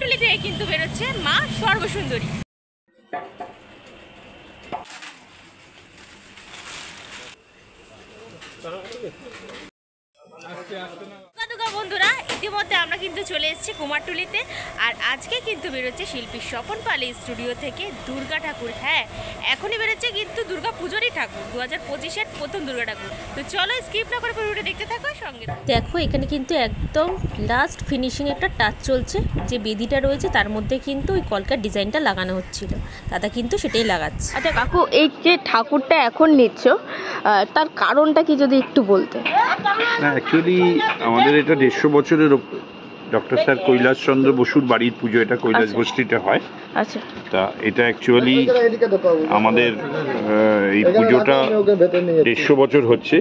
কুমারটুলি থেকে কিন্তু বেরোচ্ছে মা সর্বসুন্দরী। বন্ধুরা, ইতিমধ্যে আমরা কিন্তু চলে এসেছি কুমারটুলিতে। আর আজকে কিন্তু বেরোচ্ছে শিল্পী স্বপন পাল স্টুডিও থেকে দুর্গা ঠাকুর। হ্যাঁ, এখনই বেরোচ্ছে কিন্তু দুর্গা পুজোরই ঠাকুর, 2025-এর প্রথম দুর্গা ঠাকুর। তো চলো স্কিপ না করে পুরোটা দেখতে থাকো সঙ্গে। দেখো এখানে কিন্তু একদম লাস্ট ফিনিশিং একটা টাচ চলছে। যে বেদিটা রয়েছে তার মধ্যে কিন্তু ওই কলকার ডিজাইনটা লাগানো হচ্ছিল, দাদা কিন্তু সেটাই লাগাচ্ছে। আচ্ছা কাকু, এই যে ঠাকুরটা এখন নিচ্ছ তার কারণটা কি যদি একটু বলতে? না, অ্যাকচুয়ালি আমাদের এটা 150 বছরের ডক্টর স্যার কৈলাস চন্দ্র বসুর বাড়ির পুজো, এটা কৈলাস বস্তিতে হয়। আচ্ছা, তা এটা অ্যাকচুয়ালি আমাদের এই পুজোটা 150 বছর হচ্ছে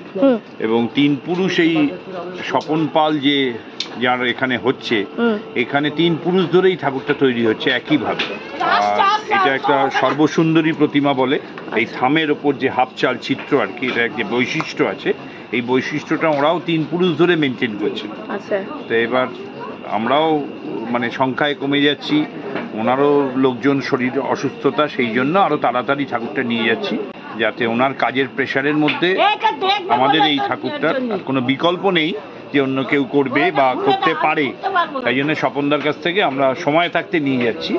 এবং 3 পুরুষ এই স্বপন পাল যে যার এখানে হচ্ছে, এখানে 3 পুরুষ ধরেই ঠাকুরটা তৈরি হচ্ছে একইভাবে। এটা একটা সর্বসুন্দরী প্রতিমা বলে। এই থামের ওপর যে হাফ চাল চিত্র আর কি, এটা যে বৈশিষ্ট্য আছে, এই বৈশিষ্ট্যটা ওরাও 3 পুরুষ ধরে মেনটেন করছে। তো এবার আমরাও মানে সংখ্যায় কমে যাচ্ছি, ওনারও লোকজন শরীর অসুস্থতা, সেই জন্য আরো তাড়াতাড়ি ঠাকুরটা নিয়ে যাচ্ছি, যাতে ওনার কাজের প্রেশারের মধ্যে আমাদের এই ঠাকুরটার কোনো বিকল্প নেই যে অন্য কেউ করবে বা করতে পারে। তাই জন্য স্বপনদার কাছ থেকে আমরা সময় থাকতে নিয়ে যাচ্ছি,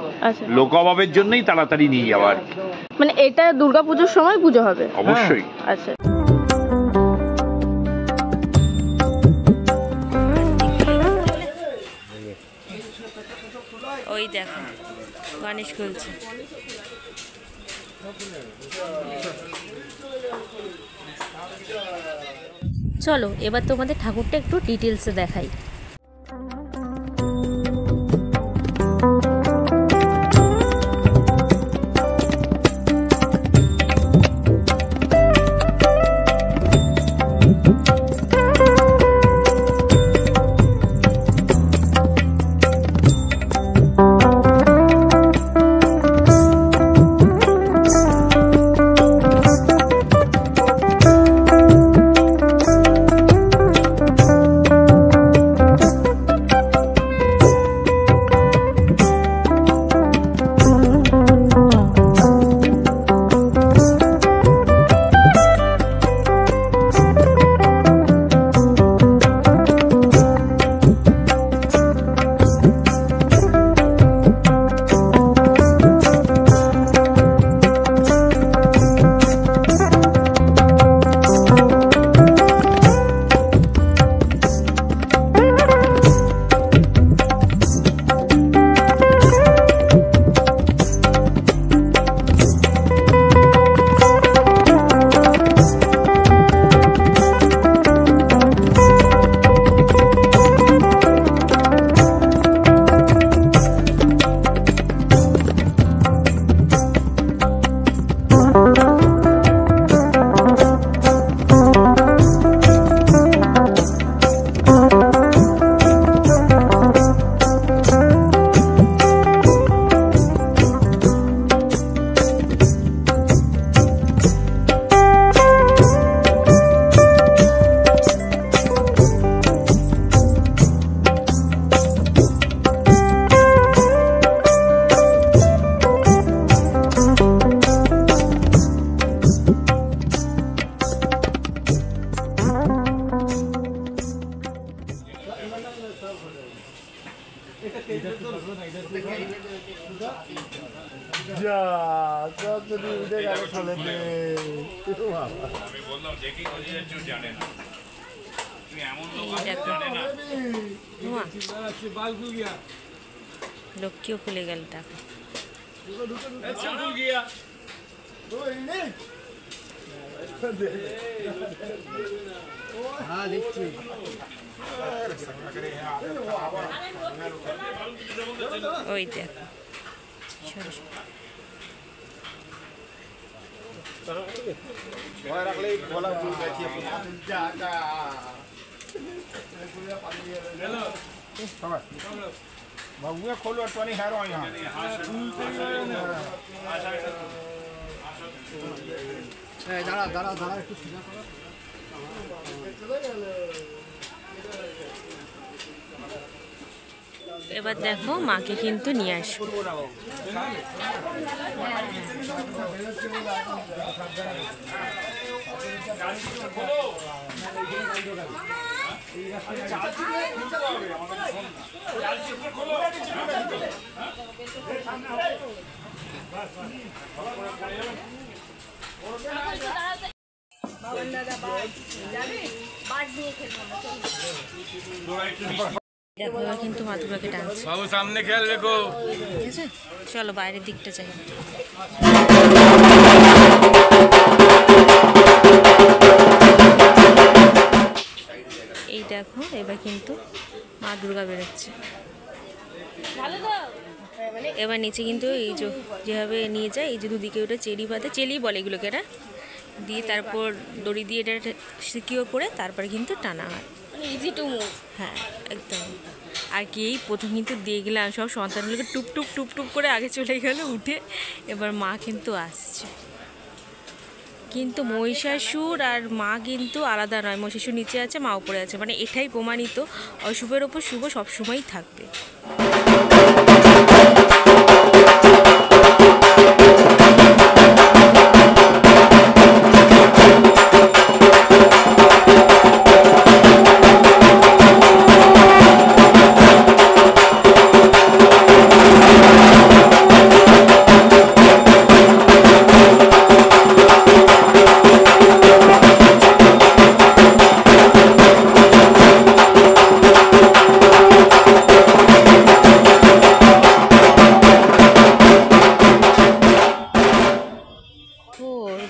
লোক অভাবের জন্যই তাড়াতাড়ি নিয়ে যাওয়া আর কি। মানে এটা দুর্গাপুজোর সময় পুজো হবে? অবশ্যই। আচ্ছা, ওই দেখো গণেশ খুলছে। চলো এবার তোমাদের ঠাকুরটা একটু ডিটেলসে দেখাই। লক্ষ্মীও খুলে গেল টাকা। ওই দেখো खोलो 20 है यहाँ दाड़ा दाड़ा दाड़ा একটু সিধা করো এবার দেখো মাকে কিন্তু নিয়ে আসবো। দেখো এবার কিন্তু মা দুর্গাকে টানছে। বাবু সামনে খেয়াল রেখো। ঠিক আছে, চলো বাইরের দিকটা যাই। এই দেখো এবার কিন্তু মা দুর্গা বেরোচ্ছে। এবার নিচে কিন্তু এই যেভাবে নিয়ে যায়, এই যে দুদিকে ওটা চেরি বাঁধে, চেলি বলে এগুলোকে, এটা দিয়ে তারপর দড়ি দিয়ে এটা সিকিউর করে তারপরে কিন্তু টানা হয়। Easy to move. হ্যাঁ একদম। আর কি এই প্রথম কিন্তু দেখলাম সব সন্তানগুলোকে টুপ টুপ টুপ টুপ করে আগে চলে গেল উঠে, এবার মা কিন্তু আসছে। কিন্তু মহিষাসুর আর মা কিন্তু আলাদা নয়, মহিষাসুর নিচে আছে, মা উপরে আছে, মানে এটাই প্রমাণিত অশুভের ওপর শুভ সবসময়ই থাকবে।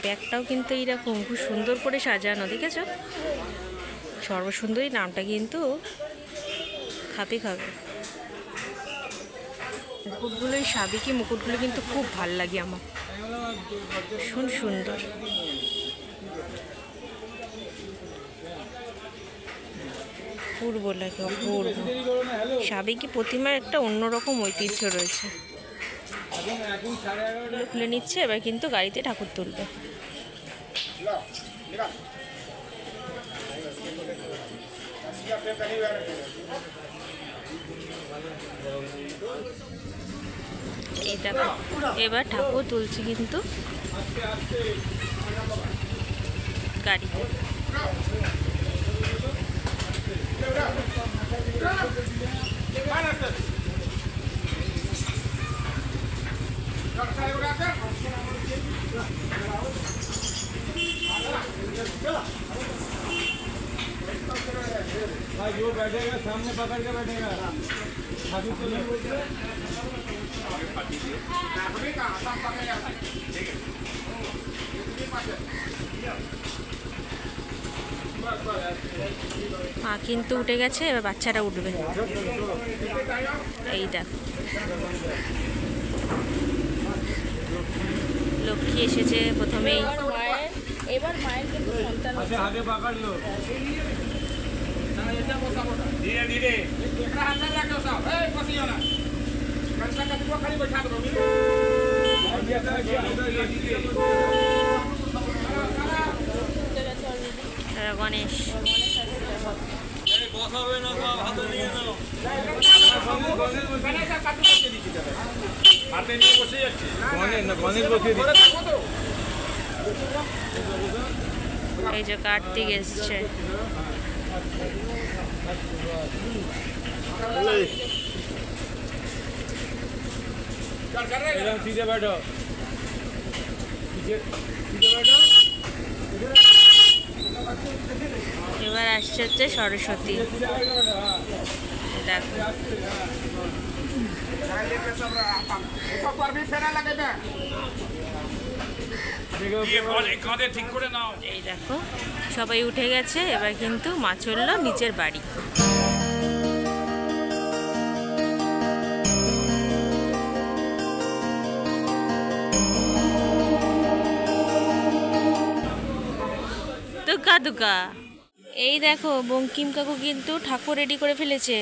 ব্যাগটাও কিন্তু এইরকম খুব সুন্দর করে সাজানো, দেখেছো? সর্বসুন্দরী নামটা কিন্তু খাপে খাবে। মুকুটগুলো, এই সাবেকি মুকুটগুলো কিন্তু খুব ভাল লাগে আমার, ভীষণ সুন্দর। অপূর্ব লাগে, অপূর্ব। সাবেকি প্রতিমার একটা অন্যরকম ঐতিহ্য রয়েছে। খুলে নিচ্ছে, এবার কিন্তু গাড়িতে ঠাকুর তুলবে। এই দেখো এবার ঠাকুর তুলছি কিন্তু গাড়িতে। जो बैठेगा सामने पकड़ के बैठेगा। মা কিন্তু উঠে গেছে, এবার বাচ্চারা উঠবে। এই দেখ লক্ষ্মী এসেছে প্রথমেই। এবার মায়ের কিন্তু সন্তান अच्छा आगे पकड़ लो धीरे धीरे গণেশ এই যে কার্তিক এসছে। सीधे बैठो सीधे बैठो। এবার আসছে হচ্ছে সরস্বতী। দেখো এই দেখো সবাই উঠে গেছে, এবার কিন্তু মা চললো নিচের বাড়ি। দুকা দুকা এই দেখো বঙ্কিম কাকু কিন্তু ঠাকুর রেডি করে ফেলেছে,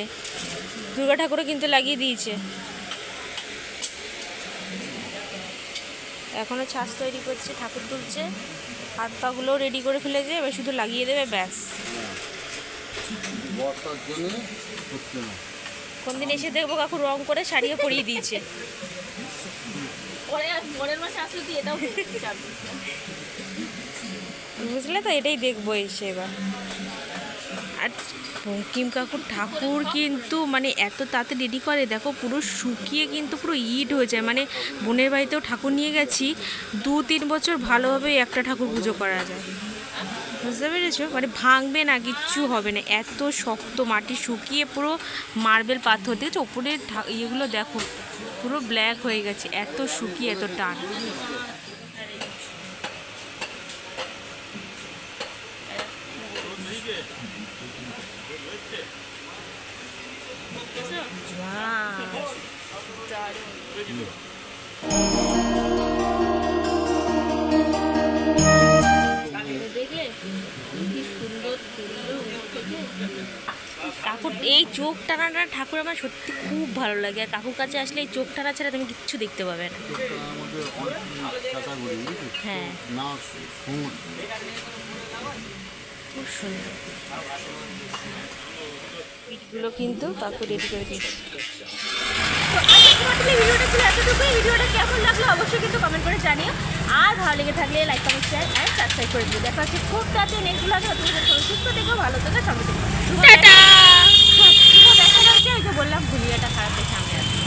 দুর্গা ঠাকুরও কিন্তু লাগিয়ে দিয়েছে। এখনো ছাঁচ তৈরি করছে, ঠাকুর তুলছে, হাত পাগুলোও রেডি করে ফেলেছে, এবার শুধু লাগিয়ে দেবে, ব্যাস। কোনদিন এসে দেখবো কাকু রং করে সারিয়ে পরিয়ে দিয়েছে। পরের মাসে আসলে তুই এটাও বুঝলে তো, এটাই দেখবো এসে এবার। আর বঙ্কিম কাকুর ঠাকুর কিন্তু মানে এত তাড়াতাড়ি রেডি করে, দেখো পুরো শুকিয়ে কিন্তু পুরো ইট হয়ে যায়। মানে বোনের বাড়িতেও ঠাকুর নিয়ে গেছি, 2-3 বছর ভালোভাবে একটা ঠাকুর পুজো করা যায়, বুঝতে পেরেছো? মানে ভাঙবে না, কিচ্ছু হবে না, এত শক্ত মাটি শুকিয়ে পুরো মার্বেল পাথর। দেখছো ওপরের ইয়েগুলো দেখো পুরো ব্ল্যাক হয়ে গেছে, এত শুকিয়ে এত টান। দেখলে কি সুন্দর কাকুর এই চোখ টানাটা ঠাকুর আমার সত্যি খুব ভালো লাগে। আর কাকুর কাছে আসলে এই চোখ টানা ছাড়া তুমি কিচ্ছু দেখতে পাবে না। হ্যাঁ খুব সুন্দর পিঠগুলো কিন্তু কাকু রেডি করে দিয়েছে। তো আজকে ভিডিওটা ছিল এতটুকুই। ভিডিওটা কেমন লাগলো অবশ্যই কিন্তু কমেন্ট করে জানিও। আর ভালো লেগে থাকলে লাইক কমেন্ট শেয়ার আর সাবস্ক্রাইব করে দিও। দেখা হচ্ছে খুব তাড়াতাড়ি নেক্সট ব্লগে। তোমাদের সবাই সুস্থ থেকো, ভালো থেকো, সঙ্গে থেকো। টাটা। দেখা যাচ্ছে, ওই যে বললাম ভুলিয়াটা খারাপের সামনে আছে।